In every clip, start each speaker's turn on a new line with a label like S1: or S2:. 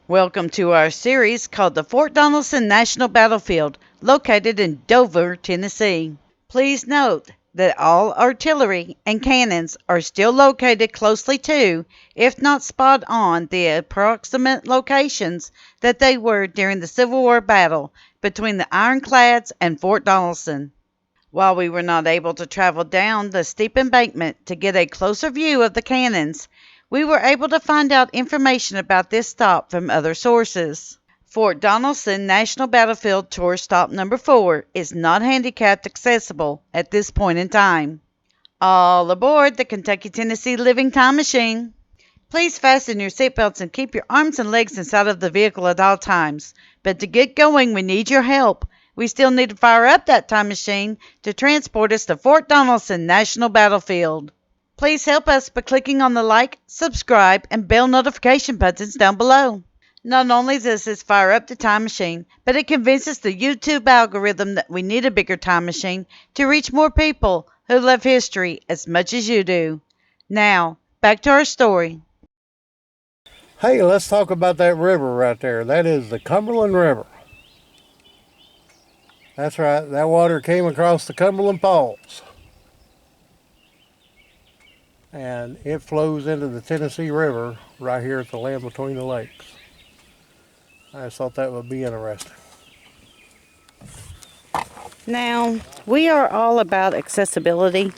S1: Welcome to our series called the Fort Donelson National Battlefield, located in Dover, Tennessee. Please note that all artillery and cannons are still located closely to, if not spot on, the approximate locations that they were during the Civil War battle between the Ironclads and Fort Donelson. While we were not able to travel down the steep embankment to get a closer view of the cannons, we were able to find out information about this stop from other sources. Fort Donelson National Battlefield Tour Stop Number 4 is not handicapped accessible at this point in time. All aboard the Kentucky-Tennessee Living Time Machine. Please fasten your seatbelts and keep your arms and legs inside of the vehicle at all times. But to get going, we need your help. We still need to fire up that time machine to transport us to Fort Donelson National Battlefield. Please help us by clicking on the like, subscribe, and bell notification buttons down below. Not only does this fire up the time machine, but it convinces the YouTube algorithm that we need a bigger time machine to reach more people who love history as much as you do. Now, back to our story.
S2: Hey, let's talk about that river right there. That is the Cumberland River. That's right, that water came across the Cumberland Falls. And it flows into the Tennessee River right here at the land between the lakes. I just thought that would be interesting.
S1: Now, we are all about accessibility,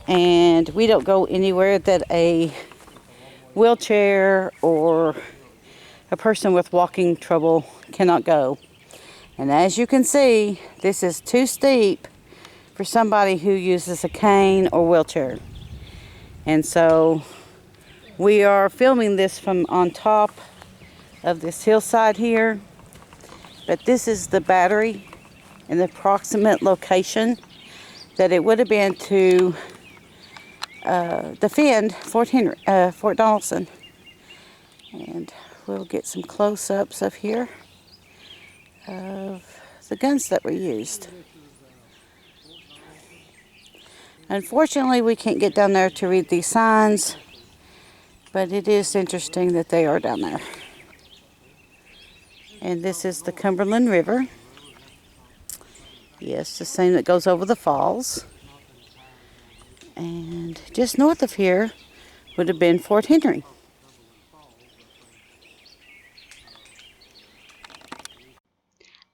S1: and we don't go anywhere that a wheelchair or a person with walking trouble cannot go. And as you can see, this is too steep for somebody who uses a cane or wheelchair. And so we are filming this from on top of this hillside here. But this is the battery and the approximate location that it would have been to defend Fort Donelson. And we'll get some close-ups of here of the guns that were used. Unfortunately, we can't get down there to read these signs, but it is interesting that they are down there. And this is the Cumberland River. Yes, the same that goes over the falls. And just north of here would have been Fort Henry.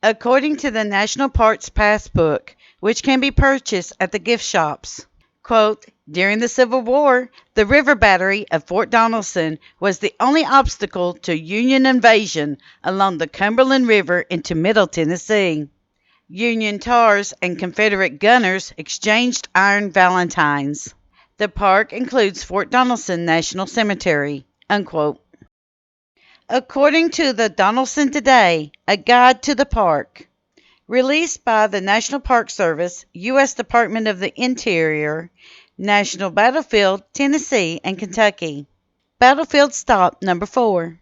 S1: According to the National Parks Passbook, which can be purchased at the gift shops, quote, during the Civil War, the river battery of Fort Donelson was the only obstacle to Union invasion along the Cumberland River into Middle Tennessee. Union tars and Confederate gunners exchanged iron valentines. The park includes Fort Donelson National Cemetery, unquote. According to the Donelson Today, a guide to the park, released by the National Park Service, U.S. Department of the Interior, National Battlefield, Tennessee, and Kentucky. Battlefield Stop Number 4.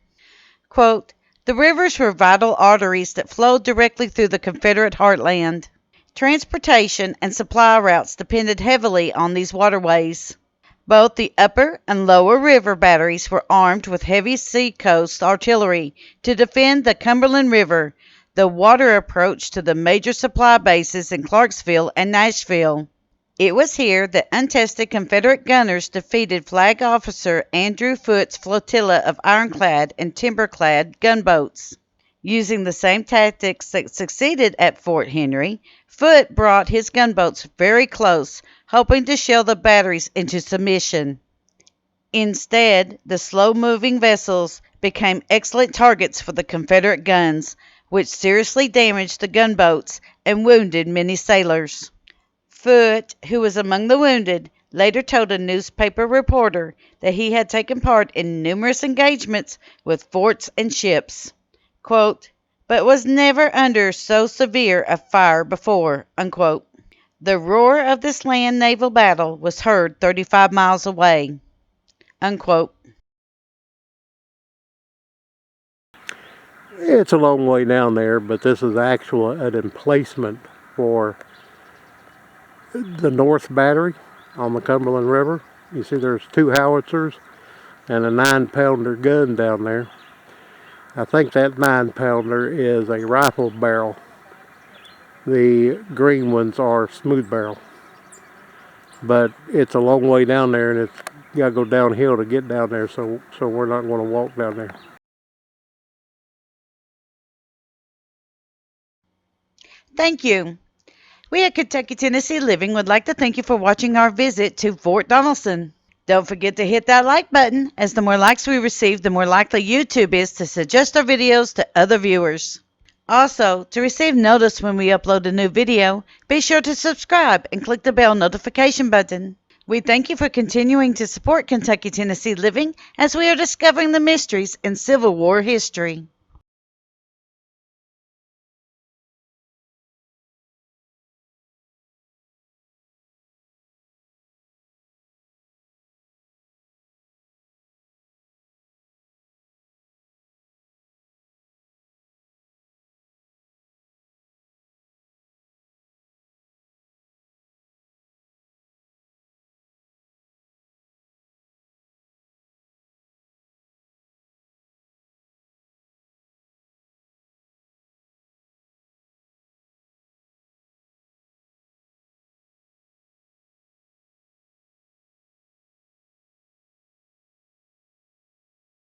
S1: Quote, the rivers were vital arteries that flowed directly through the Confederate heartland. Transportation and supply routes depended heavily on these waterways. Both the upper and lower river batteries were armed with heavy seacoast artillery to defend the Cumberland River, the water approach to the major supply bases in Clarksville and Nashville. It was here that untested Confederate gunners defeated Flag Officer Andrew Foote's flotilla of ironclad and timberclad gunboats. Using the same tactics that succeeded at Fort Henry, Foote brought his gunboats very close, hoping to shell the batteries into submission. Instead, the slow-moving vessels became excellent targets for the Confederate guns, which seriously damaged the gunboats and wounded many sailors. Foote, who was among the wounded, later told a newspaper reporter that he had taken part in numerous engagements with forts and ships, quote, but was never under so severe a fire before, unquote. The roar of this land naval battle was heard 35 miles away, unquote.
S2: It's a long way down there, but this is actually an emplacement for the North Battery on the Cumberland River. You see there's 2 howitzers and a 9-pounder gun down there. I think that 9-pounder is a rifle barrel. The green ones are smooth barrel. But it's a long way down there, and it's got to go downhill to get down there, so we're not going to walk down there.
S1: Thank you. We at Kentucky, Tennessee Living would like to thank you for watching our visit to Fort Donelson. Don't forget to hit that like button, as the more likes we receive, the more likely YouTube is to suggest our videos to other viewers. Also, to receive notice when we upload a new video, be sure to subscribe and click the bell notification button. We thank you for continuing to support Kentucky, Tennessee Living as we are discovering the mysteries in Civil War history.